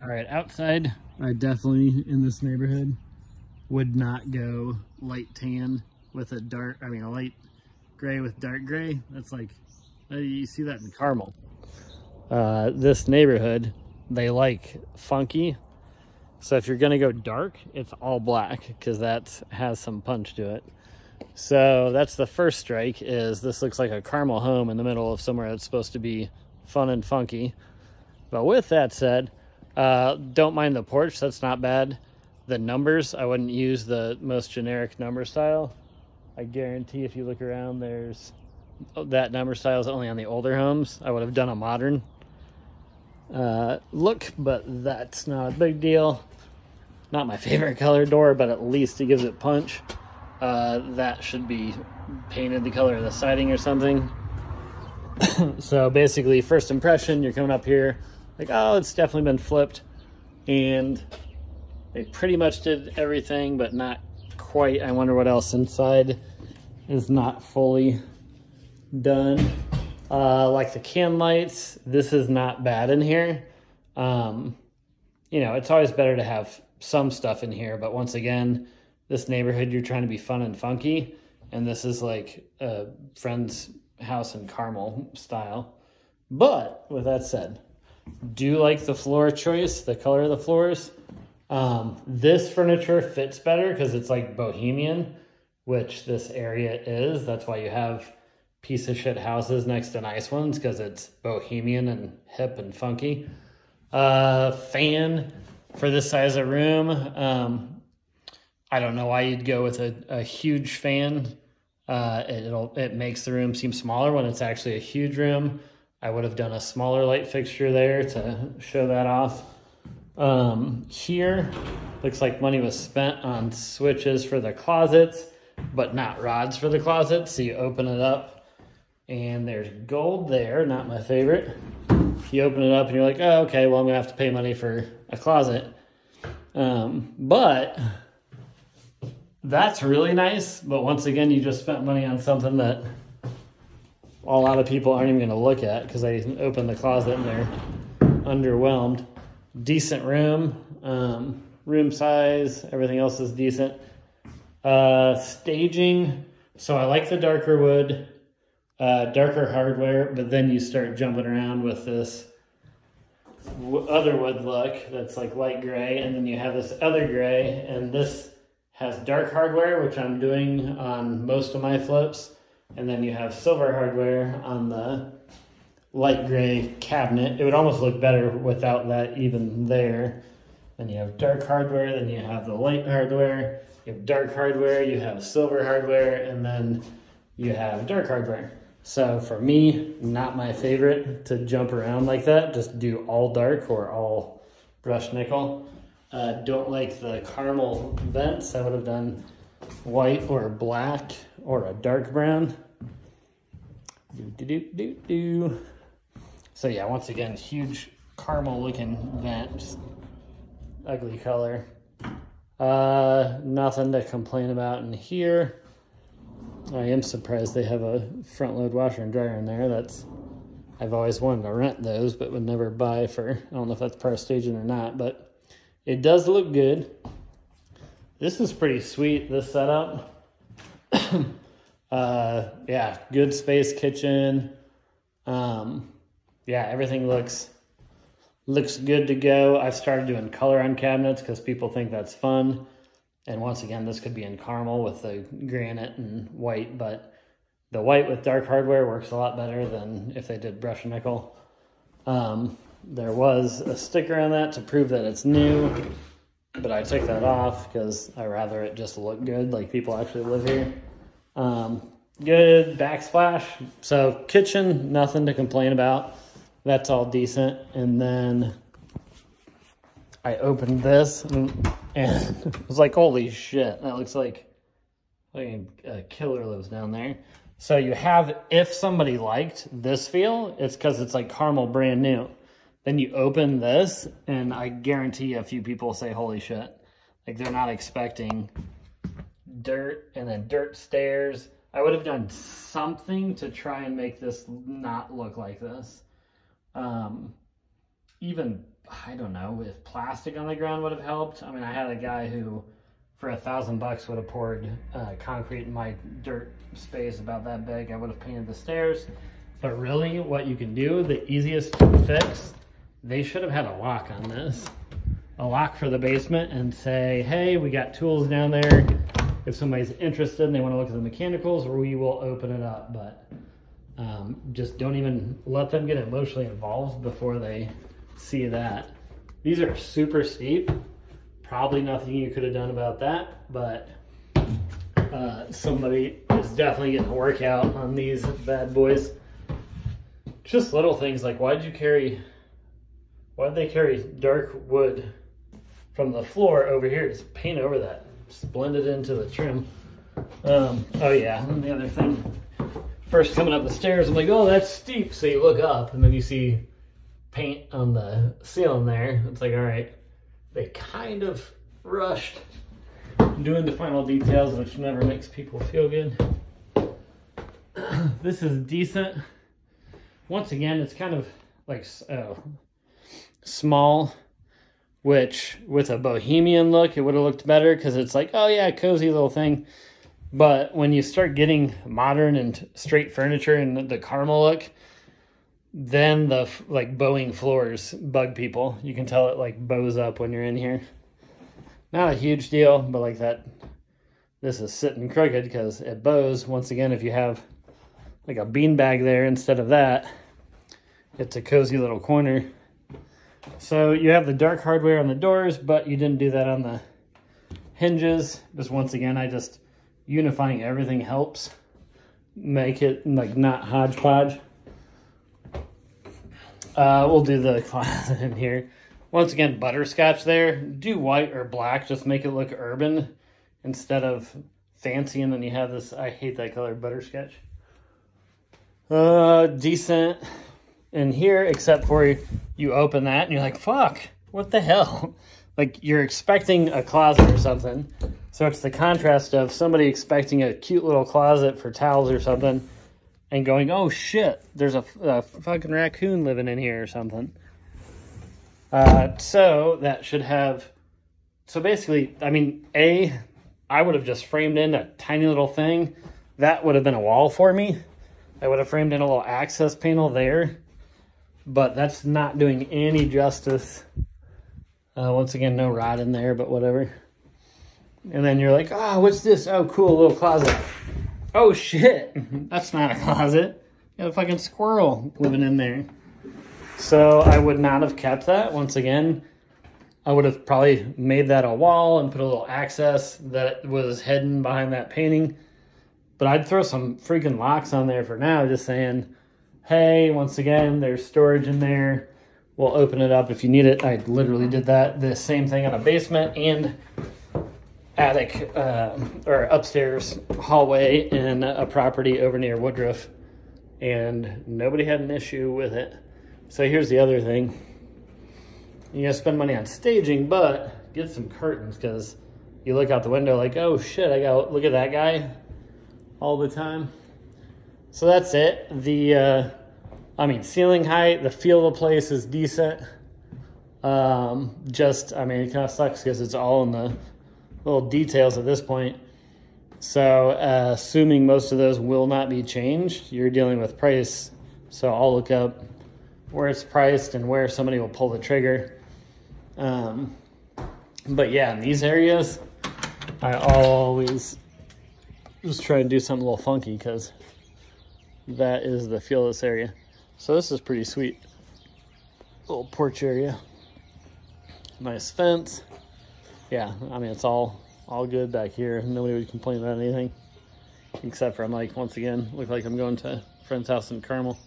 All right, outside, I definitely, in this neighborhood, would not go light tan with a dark, I mean, a light gray with dark gray. That's like, you see that in Carmel. This neighborhood, they like funky. So if you're gonna go dark, it's all black because that has some punch to it. So that's the first strike, is this looks like a Carmel home in the middle of somewhere that's supposed to be fun and funky. But with that said, don't mind the porch, that's not bad. The numbers, I wouldn't use the most generic number style. I guarantee if you look around, there's that number style is only on the older homes. I would have done a modern look, but that's not a big deal. Not my favorite color door, but at least it gives it punch. That should be painted the color of the siding or something. So basically, first impression, you're coming up here like, oh, it's definitely been flipped, and they pretty much did everything, but not quite. I wonder what else inside is not fully done. Like the can lights, this is not bad in here. You know, it's always better to have some stuff in here, but once again, this neighborhood, you're trying to be fun and funky, and this is like a friend's house in Carmel style. But with that said, do like the floor choice, the color of the floors. This furniture fits better because it's like bohemian, which this area is. That's why you have piece of shit houses next to nice ones, because it's bohemian and hip and funky. Fan for this size of room. I don't know why you'd go with a huge fan. It makes the room seem smaller when it's actually a huge room. I would have done a smaller light fixture there to show that off. Here, looks like money was spent on switches for the closets, but not rods for the closets. So you open it up and there's gold there, not my favorite. You open it up and you're like, oh, okay, well, I'm gonna have to pay money for a closet. But that's really nice. But once again, you just spent money on something that a lot of people aren't even gonna look at because they open the closet and they're underwhelmed. Decent room, room size, everything else is decent. Staging, so I like the darker wood, darker hardware, but then you start jumping around with this other wood look that's like light gray, and then you have this other gray, and this has dark hardware, which I'm doing on most of my flips, and then you have silver hardware on the light gray cabinet. It would almost look better without that even there. Then you have dark hardware, then you have the light hardware, you have dark hardware, you have silver hardware, and then you have dark hardware. So for me, not my favorite to jump around like that. Just do all dark or all brushed nickel. Don't like the caramel vents. I would have done white or black or a dark brown. So yeah, once again, huge caramel looking vent, ugly color. Nothing to complain about in here. I am surprised they have a front load washer and dryer in there. I've always wanted to rent those, but would never buy for, I don't know if that's part of staging or not, but it does look good. This is pretty sweet, this setup. Yeah, good space kitchen. Yeah, everything looks good to go. I've started doing color on cabinets because people think that's fun. And once again, this could be in caramel with the granite and white, but the white with dark hardware works a lot better than if they did brush and nickel. There was a sticker on that to prove that it's new, but I took that off because I rather it just look good, like people actually live here. Good backsplash. So kitchen, nothing to complain about. That's all decent. And then I opened this and it was like, holy shit, that looks like a killer lives down there. So you have, if somebody liked this feel, it's because it's like caramel brand new. Then you open this and I guarantee a few people say, holy shit. Like they're not expecting dirt and then dirt stairs. I would have done something to try and make this not look like this. Even I don't know, if plastic on the ground would have helped. I mean, I had a guy who, for $1,000 would have poured concrete in my dirt space about that big. I would have painted the stairs. But really, what you can do, the easiest fix, they should have had a lock on this. A lock for the basement and say, hey, we got tools down there. If somebody's interested and they want to look at the mechanicals, we will open it up. But just don't even let them get emotionally involved before they see that. These are super steep. Probably nothing you could have done about that, but somebody is definitely getting a workout on these bad boys. Just little things like, why'd they carry dark wood from the floor over here? Just paint over that, just blend it into the trim. Oh yeah, and the other thing, first coming up the stairs, I'm like, oh, that's steep. So you look up and then you see paint on the ceiling there. It's like, all right, they kind of rushed doing the final details, which never makes people feel good. This is decent. Once again, it's kind of like small, which with a bohemian look, it would have looked better because it's like, oh yeah, cozy little thing. But when you start getting modern and straight furniture and the caramel look, then the like bowing floors bug people. You can tell it like bows up when you're in here. Not a huge deal, but like that, this is sitting crooked because it bows. Once again, if you have like a beanbag there instead of that, it's a cozy little corner. So you have the dark hardware on the doors, but you didn't do that on the hinges. Just once again, unifying everything helps make it like not hodgepodge. We'll do the closet in here. Once again, butterscotch there. Do white or black, just make it look urban instead of fancy. And then you have this, I hate that color, butterscotch. Decent in here, except for you open that and you're like, fuck, what the hell? Like you're expecting a closet or something. So it's the contrast of somebody expecting a cute little closet for towels or something and going, oh shit, there's a fucking raccoon living in here or something. So that should have, so basically, I mean, I would have just framed in a tiny little thing. That would have been a wall for me. I would have framed in a little access panel there, but that's not doing any justice. Once again, no rod in there, but whatever. And then you're like, oh, what's this? Oh, cool, little closet. Oh, shit. That's not a closet. You got a fucking squirrel living in there. So I would not have kept that. Once again, I would have probably made that a wall and put a little access that was hidden behind that painting. But I'd throw some freaking locks on there for now, just saying, hey, once again, there's storage in there. We'll open it up if you need it. I literally did that. The same thing on a basement and attic or upstairs hallway in a property over near Woodruff. And nobody had an issue with it. So here's the other thing. You gotta spend money on staging, but get some curtains because you look out the window like, oh shit, I gotta look at that guy all the time. So that's it. The ceiling height, the feel of the place is decent. I mean, it kind of sucks because it's all in the little details at this point. So assuming most of those will not be changed, you're dealing with price. So I'll look up where it's priced and where somebody will pull the trigger. But yeah, in these areas, I always just try and do something a little funky because that is the feel of this area. So this is pretty sweet. Little porch area. Nice fence. Yeah, I mean, it's all good back here. Nobody would complain about anything. Except for I'm like, once again, look like I'm going to a friend's house in Carmel.